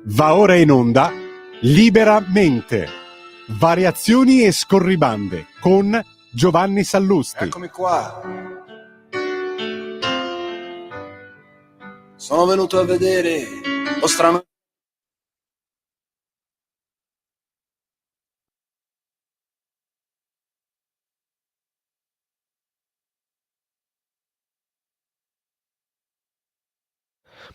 Va ora in onda Liberamente, variazioni e scorribande con Giovanni Sallusti. Eccomi qua. Sono venuto a vedere lo strano.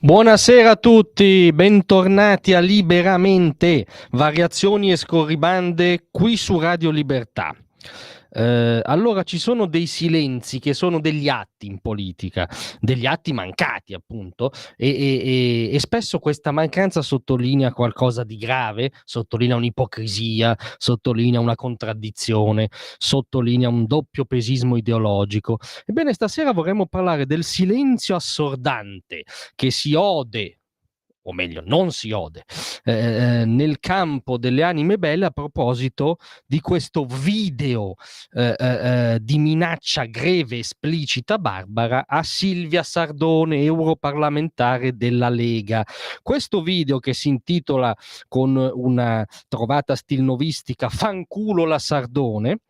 Buonasera a tutti, bentornati a Liberamente, variazioni e scorribande qui su Radio Libertà. Allora ci sono dei silenzi che sono degli atti in politica, degli atti mancati appunto, e spesso questa mancanza sottolinea qualcosa di grave, sottolinea un'ipocrisia, sottolinea una contraddizione, sottolinea un doppio pesismo ideologico. Ebbene, stasera vorremmo parlare del silenzio assordante che si ode, o meglio non si ode, nel campo delle anime belle a proposito di questo video di minaccia greve, esplicita, barbara a Silvia Sardone, europarlamentare della Lega. Questo video, che si intitola con una trovata stilnovistica "Fanculo la Sardone",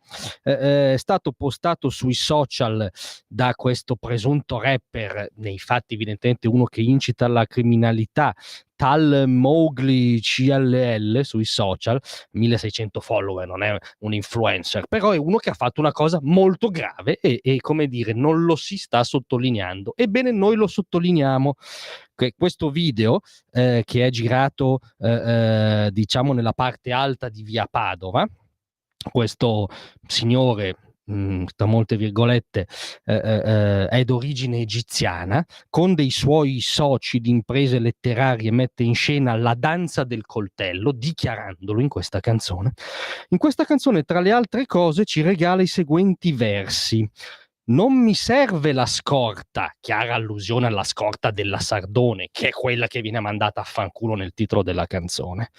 è stato postato sui social da questo presunto rapper, nei fatti evidentemente uno che incita alla criminalità, tal Mowgli CLL sui social, 1600 follower, non è un influencer, però è uno che ha fatto una cosa molto grave e come dire, non lo si sta sottolineando. Ebbene, noi lo sottolineiamo. Questo video che è girato diciamo nella parte alta di via Padova, questo signore, tra molte virgolette, è d'origine egiziana, con dei suoi soci di imprese letterarie mette in scena la danza del coltello, dichiarandolo in questa canzone. In questa canzone, tra le altre cose, ci regala i seguenti versi: "Non mi serve la scorta", chiara allusione alla scorta della Sardone, che è quella che viene mandata a fanculo nel titolo della canzone.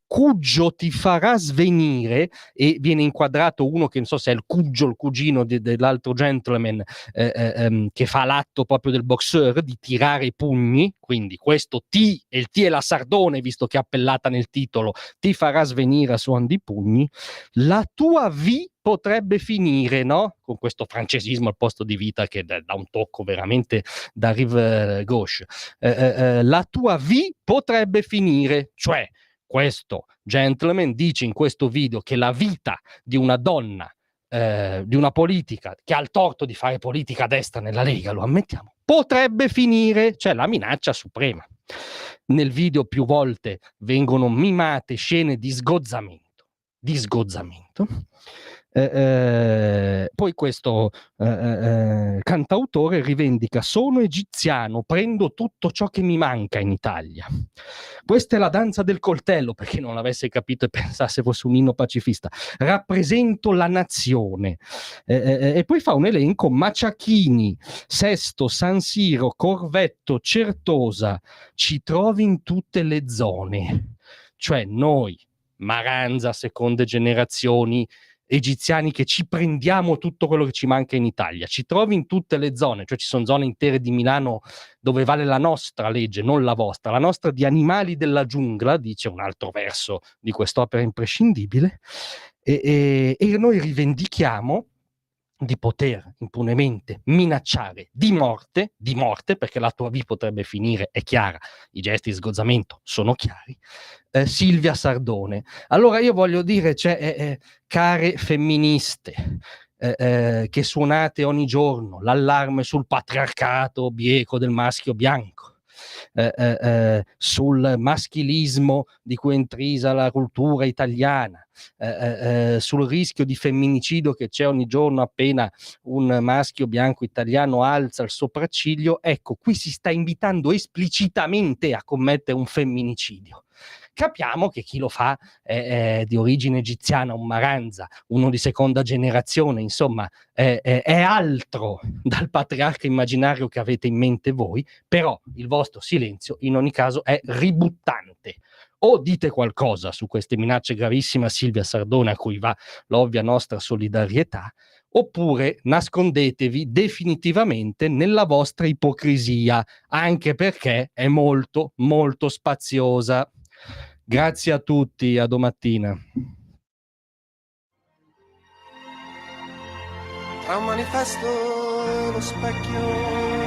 "Cuggio ti farà svenire", e viene inquadrato uno che non so se è il Cuggio, il cugino dell'altro gentleman, che fa l'atto proprio del boxeur, di tirare i pugni, quindi questo T, e il T è la Sardone, visto che è appellata nel titolo, ti farà svenire a suon di pugni. "La tua V potrebbe finire", no? Con questo francesismo al posto di vita che dà un tocco veramente da rive gauche. "La tua V potrebbe finire", cioè questo gentleman dice in questo video che la vita di una donna, di una politica che ha il torto di fare politica a destra nella Lega, lo ammettiamo, potrebbe finire, cioè la minaccia suprema. Nel video più volte vengono mimate scene di sgozzamento. Poi questo cantautore rivendica: "Sono egiziano, prendo tutto ciò che mi manca in Italia". Questa è la danza del coltello, per chi non l'avesse capito e pensasse fosse un inno pacifista. "Rappresento la nazione". E poi fa un elenco: Maciachini, Sesto, San Siro, Corvetto, Certosa, ci trovi in tutte le zone. Cioè noi, Maranza, seconde generazioni, egiziani che ci prendiamo tutto quello che ci manca in Italia, ci trovi in tutte le zone, cioè ci sono zone intere di Milano dove vale la nostra legge, non la vostra, la nostra di animali della giungla, dice un altro verso di quest'opera imprescindibile, e noi rivendichiamo di poter impunemente minacciare di morte, perché la tua V potrebbe finire, è chiara, i gesti di sgozzamento sono chiari, Silvia Sardone. Allora io voglio dire, care femministe, che suonate ogni giorno l'allarme sul patriarcato bieco del maschio bianco, sul maschilismo di cui è intrisa la cultura italiana, sul rischio di femminicidio che c'è ogni giorno appena un maschio bianco italiano alza il sopracciglio. Ecco, qui si sta invitando esplicitamente a commettere un femminicidio. Capiamo che chi lo fa è di origine egiziana, un Maranza, uno di seconda generazione, insomma è altro dal patriarca immaginario che avete in mente voi, però il vostro silenzio in ogni caso è ributtante. O dite qualcosa su queste minacce gravissime a Silvia Sardone, a cui va l'ovvia nostra solidarietà, oppure nascondetevi definitivamente nella vostra ipocrisia, anche perché è molto, molto spaziosa. Grazie a tutti, a domattina. Tra un manifesto e lo specchio